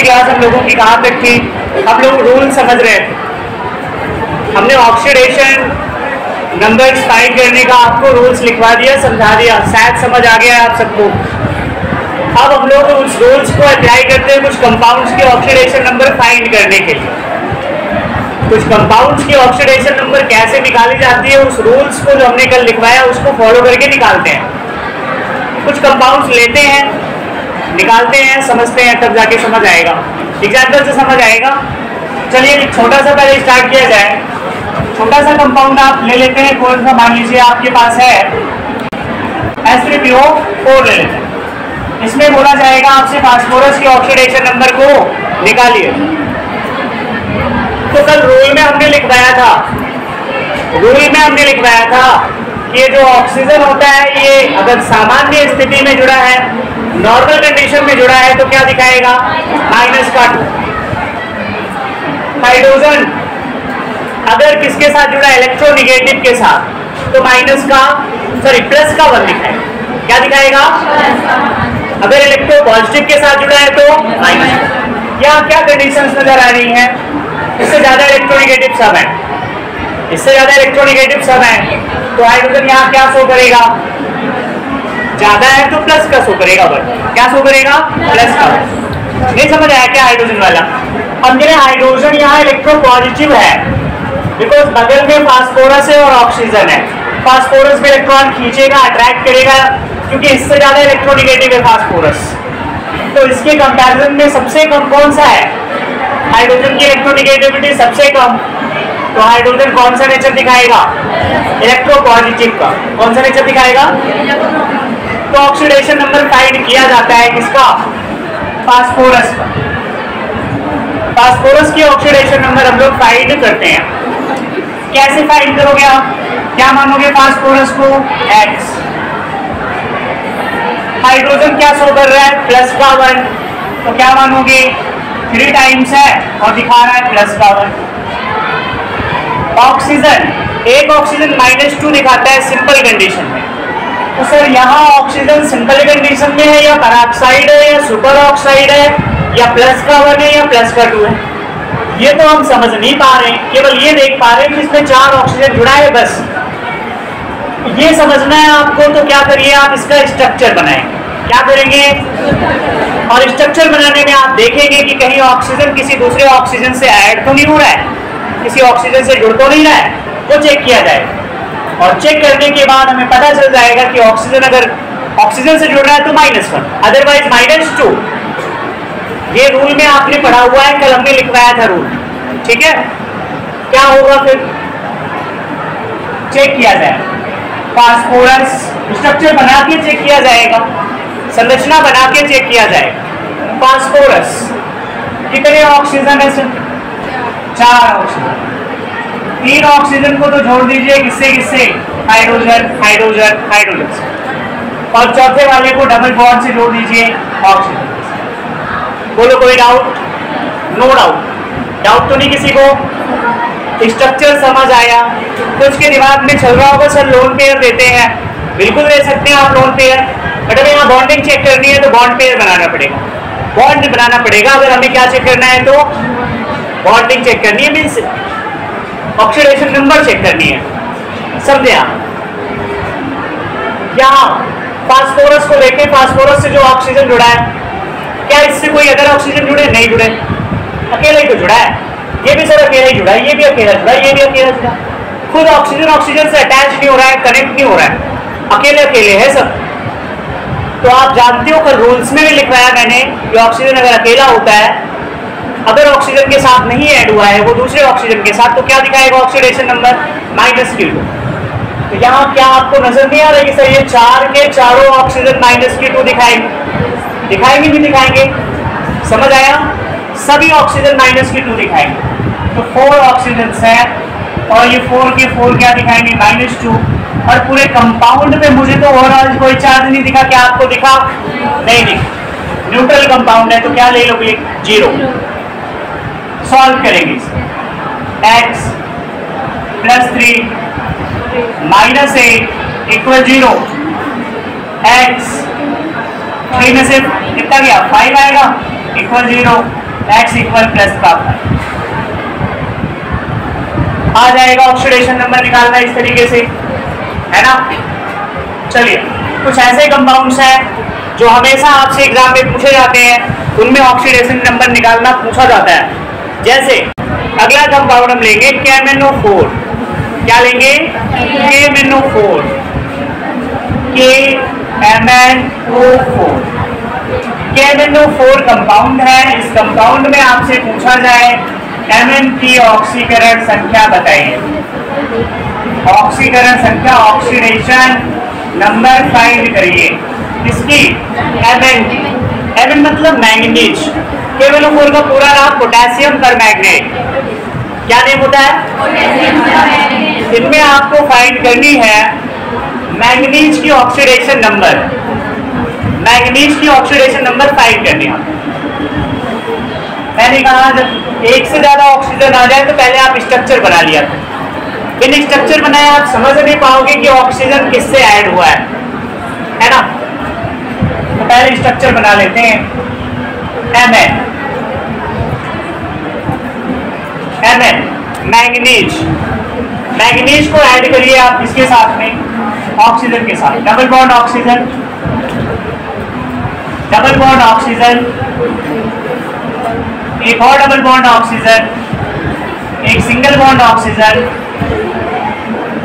Class हम लोगों की कहाँ तक थी? हम लोग रूल समझ रहे थे। हमने ऑक्सीडेशन नंबर्स फाइंड करने का आपको रूल्स लिखवा दिया, समझा दिया, शायद समझ आ गया है आप सबको। अब हम लोग उस रूल्स को अप्लाई करते हैं कुछ कंपाउंड्स के ऑक्सीडेशन नंबर फाइंड करने के लिए। कुछ कंपाउंड्स की ऑक्सीडेशन नंबर कैसे निकाली जाती है, उस रूल्स को जो हमने कल लिखवाया उसको फॉलो करके निकालते हैं। कुछ कंपाउंड्स लेते हैं, निकालते हैं, समझते हैं, तब जाके समझ आएगा, एग्जाम्पल से समझ आएगा। चलिए एक छोटा सा पहले स्टार्ट किया जाए। छोटा सा कंपाउंड आप ले लेते हैं, कौन सा? मान लीजिए आपके पास है H3PO4 ले लेते हैं। इसमें बोला जाएगा आपसे फास्फोरस के ऑक्सीडेशन नंबर को निकालिए। तो कल रूल में हमने लिखवाया था कि ये जो ऑक्सीजन होता है ये अगर सामान्य स्थिति में जुड़ा है, नॉर्मल कंडीशन में जुड़ा है, तो क्या दिखाएगा? -2। हाइड्रोजन अगर किसके साथ जुड़ा है? इलेक्ट्रोनिगेटिव के साथ, तो प्लस का 1 दिखाएगा। क्या दिखाएगा? अगर इलेक्ट्रो पॉजिटिव के साथ जुड़ा है तो माइनस। यहाँ क्या कंडीशंस नजर आ रही हैं? इससे ज्यादा इलेक्ट्रोनिगेटिव सब है, तो हाइड्रोजन यहाँ क्या शो करेगा? ज्यादा है तो प्लस का शो करेगा। क्या शो करेगा? प्लस का। नहीं समझ आया क्या हाइड्रोजन वाला? अब मेरे हाइड्रोजन यहाँ इलेक्ट्रो पॉजिटिव है, बिकॉज बगल में फास्फोरस है और ऑक्सीजन है। फास्फोरस में इलेक्ट्रॉन खींचेगा, अट्रैक्ट करेगा, क्योंकि इससे ज्यादा इलेक्ट्रोनिगेटिव है फास्फोरस। तो इसके कंपैरिजन में सबसे कम कौन सा है? हाइड्रोजन की इलेक्ट्रोनिगेटिविटी सबसे कम। तो हाइड्रोजन कौन सा नेचर दिखाएगा? इलेक्ट्रो पॉजिटिव का। कौन सा नेचर दिखाएगा? तो ऑक्सीडेशन नंबर फाइंड किया जाता है किसका? फास्फोरस का। फास्फोरस की ऑक्सीडेशन नंबर हम लोग फाइंड करते हैं। कैसे फाइंड करोगे आप? क्या मानोगे फास्फोरस को? X। हाइड्रोजन क्या शो कर रहा है? +1। तो क्या मानोगे? 3 टाइम्स है और दिखा रहा है +1। ऑक्सीजन, एक ऑक्सीजन -2 दिखाता है सिंपल कंडीशन में। तो सर यहाँ ऑक्सीजन सिंपल कंडीशन में है, या पेरोक्साइड है, या सुपर ऑक्साइड है, या +1 है, या +2 है? ये तो हम समझ नहीं पा रहे हैं, केवल ये देख पा रहे हैं कि इसमें 4 ऑक्सीजन जुड़ा है, बस ये समझना है आपको। तो क्या करिए, आप इसका स्ट्रक्चर बनाएंगे। क्या करेंगे? और स्ट्रक्चर बनाने में आप देखेंगे कि कहीं ऑक्सीजन किसी दूसरे ऑक्सीजन से ऐड तो नहीं हो रहा है, किसी ऑक्सीजन से जुड़ तो नहीं रहा है, वो चेक किया जाएगा। और चेक करने के बाद हमें पता चल जाएगा कि ऑक्सीजन अगर ऑक्सीजन से जुड़ रहा है तो -1, अदरवाइज -2। ये रूल में आपने पढ़ा हुआ है, कल हमने लिखवाया था रूल, ठीक है? क्या होगा फिर? चेक किया जाएगा। फास्फोरस स्ट्रक्चर बना के चेक किया जाएगा, संरचना बना के चेक किया जाएगा। फास्फोरस कितने ऑक्सीजन है सर? 4 ऑक्सीजन। 3 ऑक्सीजन को तो जोड़ दीजिए, किससे? Hydrogen, hydrogen, hydrogen. और चौथे वाले को डबल बॉन्ड से जोड़ दीजिए, ऑक्सीजन। बोलो कोई डाउट? नो डाउट तो नहीं किसी को? स्ट्रक्चर समझ आया? कुछ के दिमाग में चल रहा होगा सर लोन पेयर देते हैं। बिल्कुल दे सकते हैं आप लोन पेयर, बट अगर यहाँ बॉन्डिंग चेक करनी है तो बॉन्ड पेयर बनाना पड़ेगा, बॉन्ड बनाना पड़ेगा। अगर हमें क्या चेक करना है तो बॉन्डिंग चेक करनी है, मीन्स ऑक्सीडेशन नंबर चेक करनी है। समझे आप? यहाँ फास्फोरस को देखें, फास्फोरस से जो ऑक्सीजन जुड़ा है, क्या इससे कोई अदर ऑक्सीजन जुड़े? नहीं जुड़े, अकेला ही तो जुड़ा है। ये भी सर अकेला ही जुड़ा है, ये भी अकेला जुड़ा है, ये भी अकेला जुड़ा है। खुद ऑक्सीजन से अटैच नहीं हो रहा है, कनेक्ट नहीं हो रहा है, अकेले है सब। तो आप जानते हो कल रूल्स में भी लिखवाया मैंने कि ऑक्सीजन अगर अकेला होता है, अगर ऑक्सीजन के साथ नहीं ऐड हुआ है वो दूसरे ऑक्सीजन के साथ, तो क्या दिखाएगा ऑक्सीडेशन नंबर? -2। तो यहाँ क्या आपको नजर नहीं आ रहा है कि सर ये 4 के चारों ऑक्सीजन -2 दिखाएंगे नहीं दिखाएंगे? समझ आया? सभी ऑक्सीजन -2 दिखाएंगे। तो 4 ऑक्सीजन है और ये 4 के 4 क्या दिखाएंगे? -2। और पूरे कंपाउंड पे मुझे तो ओवरऑल कोई चार्ज नहीं दिखा, क्या आपको दिखा? नहीं दिखा। न्यूट्रल कंपाउंड है तो क्या ले लोगे? 0। सॉल्व करेंगे इसे। x +3 -8 = 0। x 3 में से कितना गया? 5 आएगा, = 0। x इक्वल प्लस का आ जाएगा। ऑक्सीडेशन नंबर निकालना इस तरीके से, है ना। चलिए, कुछ ऐसे कंपाउंड्स हैं जो हमेशा आपसे एग्जाम में पूछे जाते हैं, उनमें ऑक्सीडेशन नंबर निकालना पूछा जाता है। जैसे अगला कंपाउंड हम लेंगे KMnO4। क्या लेंगे? KMnO4। KMnO4 कंपाउंड है। इस कंपाउंड में आपसे पूछा जाए Mn की ऑक्सीकरण संख्या बताइए। ऑक्सीकरण संख्या, ऑक्सीडेशन नंबर फाइंड करिए। इसकी Mn मतलब मैंगनीज। KMnO4 का पूरा नाम पोटेशियम परमैंगनेट। क्या नेम होता है? इनमें आपको फाइंड करनी है मैंगनीज की ऑक्सीडेशन नंबर। मैंगनीज की ऑक्सीडेशन नंबर फाइंड करनी है। मैंने कहा जब एक से ज्यादा ऑक्सीजन आ जाए तो पहले आप स्ट्रक्चर बना लिया। बिन स्ट्रक्चर बनाए आप समझ नहीं पाओगे कि ऑक्सीजन किससे ऐड हुआ है ना। तो पहले स्ट्रक्चर बना लेते हैं। Mn manganese. मैंगनीज को ऐड करिए आप इसके साथ में, ऑक्सीजन के साथ। Double bond oxygen, double bond oxygen, एक और डबल बॉन्ड ऑक्सीजन, एक सिंगल बॉन्ड ऑक्सीजन,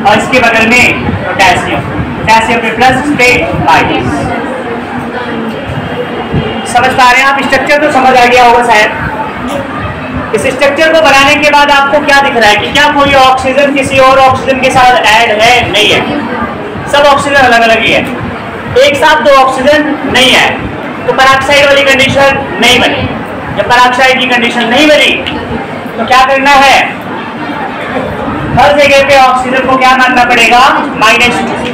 और इसके बगल में पोटेशियम। पोटेशियम पे प्लस, पे माइनस। समझ पा रहे हैं आप? स्ट्रक्चर तो समझ आ गया होगा शायद। इस स्ट्रक्चर को बनाने के बाद आपको क्या दिख रहा है कि क्या कोई ऑक्सीजन किसी और ऑक्सीजन के साथ ऐड है? नहीं है। सब ऑक्सीजन अलग अलग ही है। एक साथ दो ऑक्सीजन नहीं है तो पेरोक्साइड वाली कंडीशन नहीं बनी। जब पेरोक्साइड की कंडीशन नहीं बनी तो क्या करना है? हर जगह पे ऑक्सीजन को क्या मानना पड़ेगा? -2।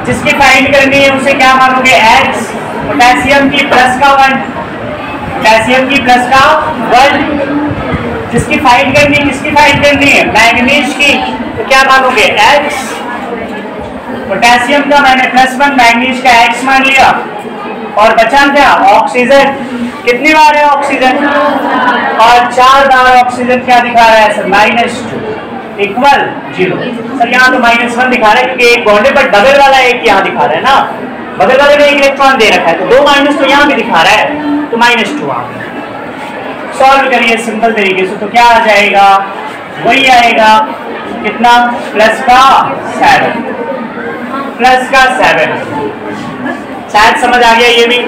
जिसकी फाइंड करनी है उसे क्या मानोगे? X। पोटेशियम की प्लस का 1, पोटेशियम की प्लस का 1। जिसकी फाइंड करनी, किसकी फाइंड करनी है? मैंगनीज की। तो क्या मानोगे? X। पोटेशियम का मैंने +1, मैंगनीज का X मान लिया। और बचा क्या? ऑक्सीजन। कितनी बार है ऑक्सीजन? और 4 बार ऑक्सीजन क्या दिखा रहा है सर? -2 इक्वल 0। सर यहाँ तो -1 दिखा रहा है क्योंकि एक बॉन्ड है, बट बगल वाला एक यहाँ दिखा रहा है ना। बगल वाले में एक इलेक्ट्रॉन दे रखा है तो 2 माइनस तो यहाँ भी दिखा रहा है, तो -2 आ गया। सॉल्व करिए सिंपल तरीके से तो क्या आ जाएगा? वही आएगा कितना? प्लस का 7। प्लस का 7। शायद समझ आ गया ये भी।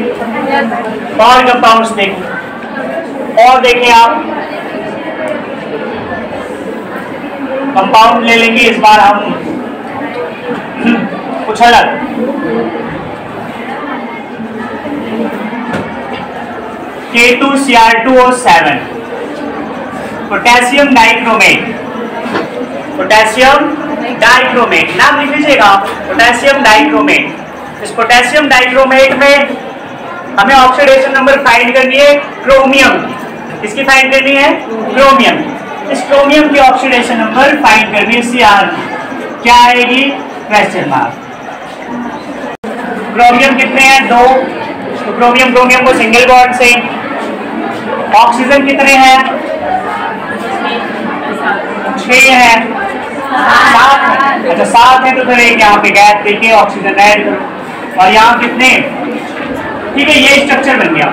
और कंपाउंड्स देखो, और देखें आप। कंपाउंड ले लेंगे इस बार हम कुछ अलग। K2Cr2O7, potassium dichromate. Potassium dichromate नाम लिख लीजिएगा, पोटेशियम डाइक्रोमेट। इस पोटेशियम डाइक्रोमेट में हमें ऑक्सीडेशन नंबर फाइंड करनी है क्रोमियम। किसकी फाइंड करनी है? क्रोमियम। इस क्रोमियम की ऑक्सीडेशन नंबर फाइंड करनी है Cr। क्या आएगी? Question mark. क्रोमियम कितने हैं? 2। तो क्रोमियम को सिंगल बॉन्ड से। ऑक्सीजन कितने हैं? 6 हैं। 7 है। अच्छा 7 है तो फिर एक यहाँ पे गैप देके ऑक्सीजन ऐड करो। और यहाँ कितने? ठीक है, ये स्ट्रक्चर बन गया।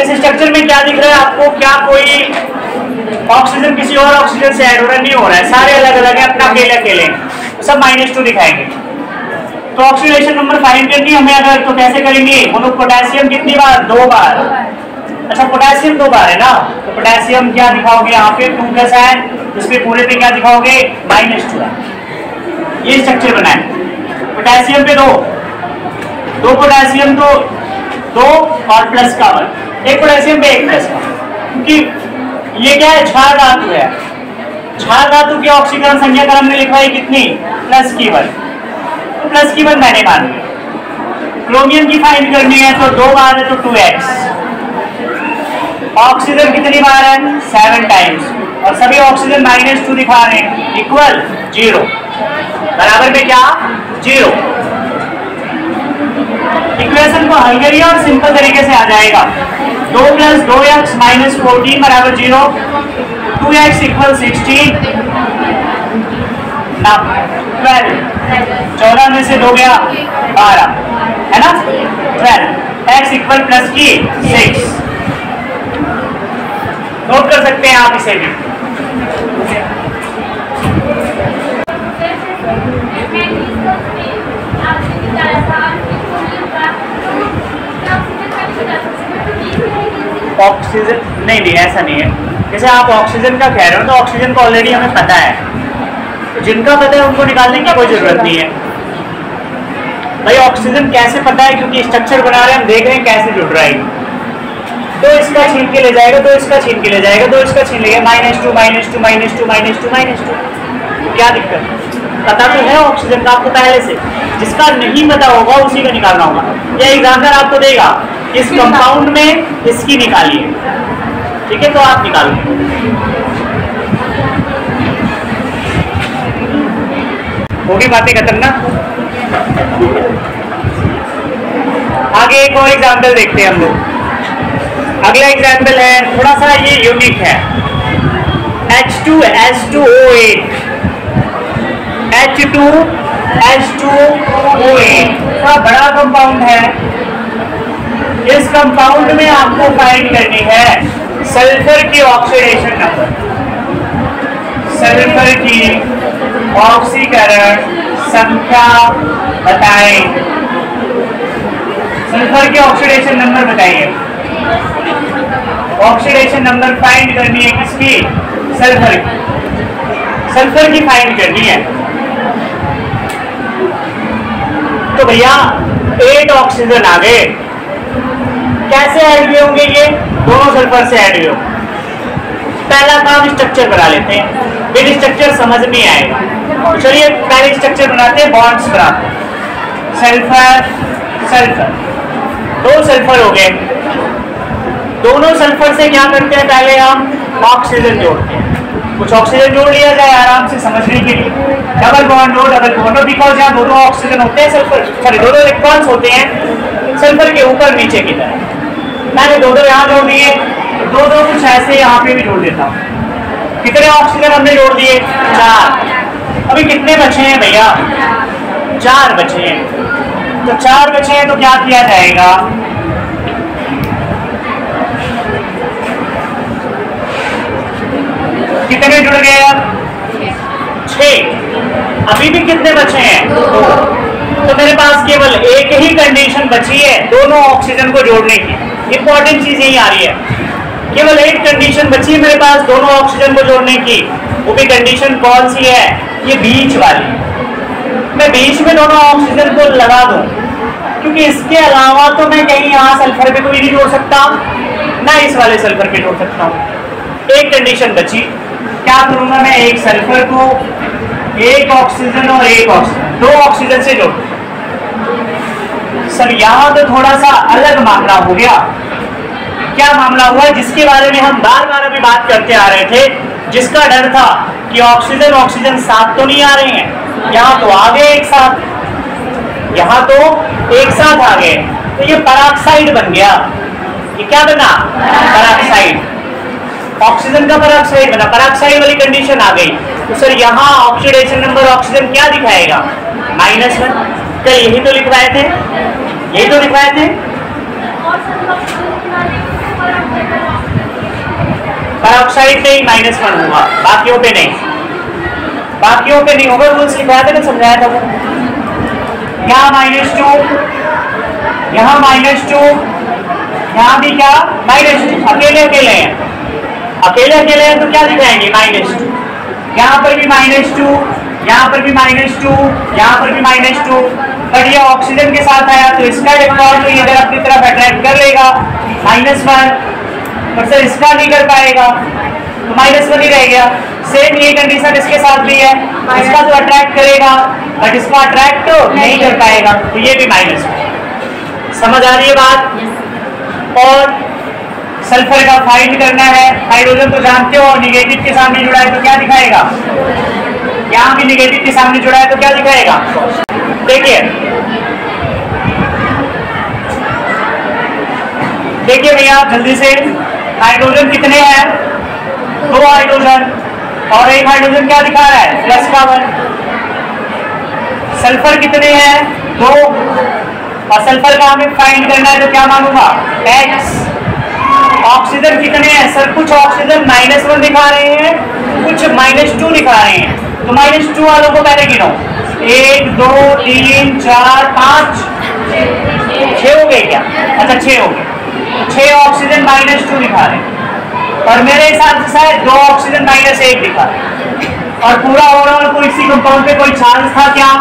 इस स्ट्रक्चर में क्या दिख रहा है आपको? क्या कोई ऑक्सीजन किसी और ऑक्सीजन से ऐड हो रहा है? नहीं हो रहा है। सारे अलग अलग है, अपना अकेले अकेले सब -2 दिखाएंगे। तो ऑक्सीडेशन नंबर फाइंड करनी हमें अगर, तो कैसे करेंगे? वो लोग पोटेशियम कितनी बार? 2 बार। अच्छा पोटेशियम 2 बार है ना, तो पोटेशियम क्या दिखाओगे यहाँ पे? 2+ है, इसमें पूरे पे क्या दिखाओगे? -2 है। ये स्ट्रक्चर बना है। पोटेशियम पे 2 पोटेशियम तो 2 और प्लस का 1। एक पोटेशियम पे एक प्लस का, क्योंकि ये क्या है? क्षार धातु है। क्षार धातु की ऑक्सीकरण संख्या क्रम में लिखवाई कितनी? प्लस की 1। तो प्लस की 1 मैंने मान लिया। क्रोमियम की फाइंड करनी है तो 2 बार है तो 2x। ऑक्सीजन कितनी बार है? 7 टाइम्स। और सभी ऑक्सीजन -2 दिखा रहे हैं, इक्वल 0। बराबर में क्या? 0। इक्वेशन को हल करिए और सिंपल तरीके से आ जाएगा। 2 + 2x - 14 बराबर 0, 2x = 16, 12, 14 में से 2 गया 12, है ना, 12, x = +6। नोट कर सकते हैं आप इसे भी। ऑक्सीजन नहीं, ऐसा नहीं है। जैसे आप ऑक्सीजन का कह रहे हो तो ऑक्सीजन का ऑलरेडी हमें पता है, तो जिनका पता है उनको निकालने की कोई जरूरत नहीं है भाई। ऑक्सीजन कैसे पता है, क्योंकि स्ट्रक्चर बना रहे हैं, हम देख रहे हैं कैसे जुड़ रहा है। तो इसका छीन के ले जाएगा, तो इसका छीन के ले जाएगा, तो इसका छीन लेगा, -2 -2 -2 -2 -2। क्या दिक्कत, पता तो है ऑक्सीजन का आपको पहले से। जिसका नहीं पता होगा उसी का निकालना होगा। या एग्जाम्पल आपको देगा इस कंपाउंड में इसकी निकालिए, ठीक है, तो आप निकालो। होगी बातें खत्म ना। आगे एक और एग्जाम्पल देखते हैं हम लोग। अगला एग्जाम्पल है, थोड़ा सा ये यूनिक है, H2S2O8, H2S2O8 का बड़ा कंपाउंड है। इस कंपाउंड में आपको फाइंड करनी है सल्फर की ऑक्सीडेशन नंबर, सल्फर की ऑक्सीकरण संख्या बताएं। सल्फर की ऑक्सीडेशन नंबर बताइए। ऑक्सीडेशन नंबर फाइंड करनी है किसकी, सल्फर की, सल्फर की फाइंड करनी है। तो भैया 8 ऑक्सीजन आ गए, कैसे ऐड हुए होंगे, ये दोनों सल्फर से ऐड हुए। पहला काम स्ट्रक्चर बना लेते हैं, फिर स्ट्रक्चर समझ में आएगा। तो चलिए पहले स्ट्रक्चर बनाते हैं, बॉन्ड्स बनाते हैं। सल्फर सल्फर, 2 सल्फर हो गए। दोनों सल्फर से क्या करते हैं, पहले हम ऑक्सीजन जोड़ते हैं। कुछ ऑक्सीजन जोड़ लिया जाए आराम से समझने के लिए। Double bond low, double bond low, because यहाँ दोनों ऑक्सीजन होते हैं, सल्फर सॉरी दोनों इलेक्ट्रॉन्स होते हैं सल्फर के ऊपर नीचे की तरफ। मैंने 2 यहाँ जोड़ दिए, 2 कुछ ऐसे यहाँ पे भी जोड़ देता हूँ। कितने ऑक्सीजन हमने जोड़ दिए, 4। अभी कितने बचे हैं भैया, 4 बचे हैं। तो 4 बचे हैं तो क्या किया जाएगा, कितने जुड़ गए अब, 6। अभी भी कितने बचे हैं, 2। तो मेरे पास केवल एक ही कंडीशन बची है दोनों ऑक्सीजन को जोड़ने की। इंपॉर्टेंट चीज यही आ रही है, केवल एक कंडीशन बची है मेरे पास दोनों ऑक्सीजन को जोड़ने की। वो भी कंडीशन कौन सी है, ये बीच वाली। मैं बीच में दोनों ऑक्सीजन को लगा दूं, क्योंकि इसके अलावा तो मैं कहीं यहाँ सल्फर पे कोई नहीं जोड़ सकता, ना इस वाले सल्फर पे जोड़ सकता हूँ। एक कंडीशन बची, क्या करूंगा मैं, एक सल्फर को एक ऑक्सीजन और एक ऑक्सीजन, 2 ऑक्सीजन से जोड़। सर यहाँ तो थोड़ा सा अलग मामला हो गया। क्या मामला हुआ, जिसके बारे में हम बार बार अभी बात करते आ रहे थे, जिसका डर था कि ऑक्सीजन ऑक्सीजन साथ तो नहीं आ रहे हैं, यहाँ तो आ गए एक साथ, यहाँ तो एक साथ आ गए, तो ये पेरोक्साइड बन गया। ये क्या बना, पेरोक्साइड, ऑक्सीजन का पेरोक्साइड बना, पेरोक्साइड वाली कंडीशन आ गई। तो सर यहाँ ऑक्सीडेशन नंबर ऑक्सीजन क्या दिखाएगा, -1। कल यही तो लिखवाए थे, यही तो लिखवाए थे। पेरोक्साइड पे ही -1 होगा, बाकियों पे नहीं, बाकियों पे नहीं होगा। रूल्स लिखवाया था ना, समझाया था वो। यहाँ -2, यहाँ -2, यहाँ भी क्या -2, अकेले अकेले हैं, अकेले अकेले हैं तो क्या दिखाएंगे, -2। यहाँ पर भी -2, यहाँ पर भी -2, यहाँ पर भी -2। बट ये ऑक्सीजन के साथ आया तो इसका इलेक्ट्रॉन तो इधर अपनी तरफ अट्रैक्ट कर लेगा, -1। पर सर इसका नहीं कर पाएगा, तो -1 ही रह गया। सेम ये कंडीशन इसके साथ भी है, इसका तो अट्रैक्ट करेगा बट इसका अट्रैक्ट तो नहीं कर पाएगा, तो ये भी -1। समझ आ रही है बात। और सल्फर का फाइंड करना है, हाइड्रोजन तो जानते हो निगेटिव के सामने जुड़ा है तो क्या दिखाएगा, यहाँ भी निगेटिव के सामने जुड़ा है तो क्या दिखाएगा। देखिए देखिए भैया जल्दी से, हाइड्रोजन कितने हैं? 2 हाइड्रोजन, और एक हाइड्रोजन क्या दिखा रहा है? प्लस का 1। सल्फर कितने हैं? 2, और सल्फर का हमें फाइंड करना है तो क्या मानूंगा? X। ऑक्सीजन कितने हैं सर? कुछ ऑक्सीजन -1 दिखा रहे हैं, कुछ -2 दिखा रहे हैं, तो -2 वालों को पहले गिनो। 1 2 3 4 5 6 हो गए क्या? अच्छा 6 हो गए। 6 ऑक्सीजन -2 दिखा रहे हैं, और मेरे हिसाब से शायद 2 ऑक्सीजन -1 दिखा रहे हैं, और पूरा ओवरऑल कोई इसी कंपाउंड पे कोई चांस था क्या?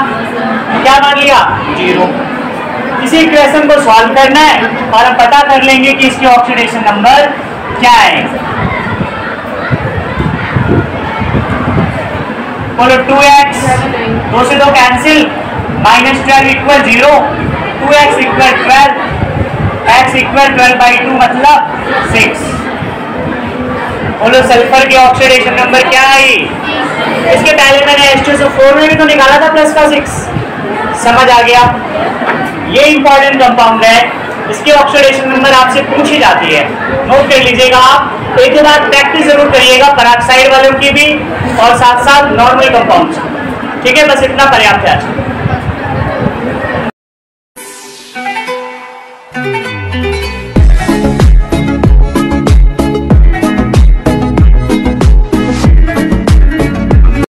क्या मान लिया? 0। इसी इक्वेशन को सॉल्व करना है और हम पता कर लेंगे कि इसकी ऑक्सीडेशन नंबर क्या है। बोलो 2x, 2 से 2 cancel, -12 equal 0, 2x equal 12, x equal 12/2 मतलब 6। बोलो सल्फर की ऑक्सीडेशन नंबर क्या है? इसके पहले मैंने H2SO4 में भी तो निकाला था प्लस का 6। समझ आ गया? ये इंपॉर्टेंट कंपाउंड है, इसकी ऑक्सीडेशन नंबर आपसे पूछी जाती है, नोट कर लीजिएगा आप। एक के बाद प्रैक्टिस जरूर करिएगा पेरोक्साइड वालों की भी और साथ साथ नॉर्मल कंपाउंड्स। ठीक है, बस इतना पर्याप्त है आज।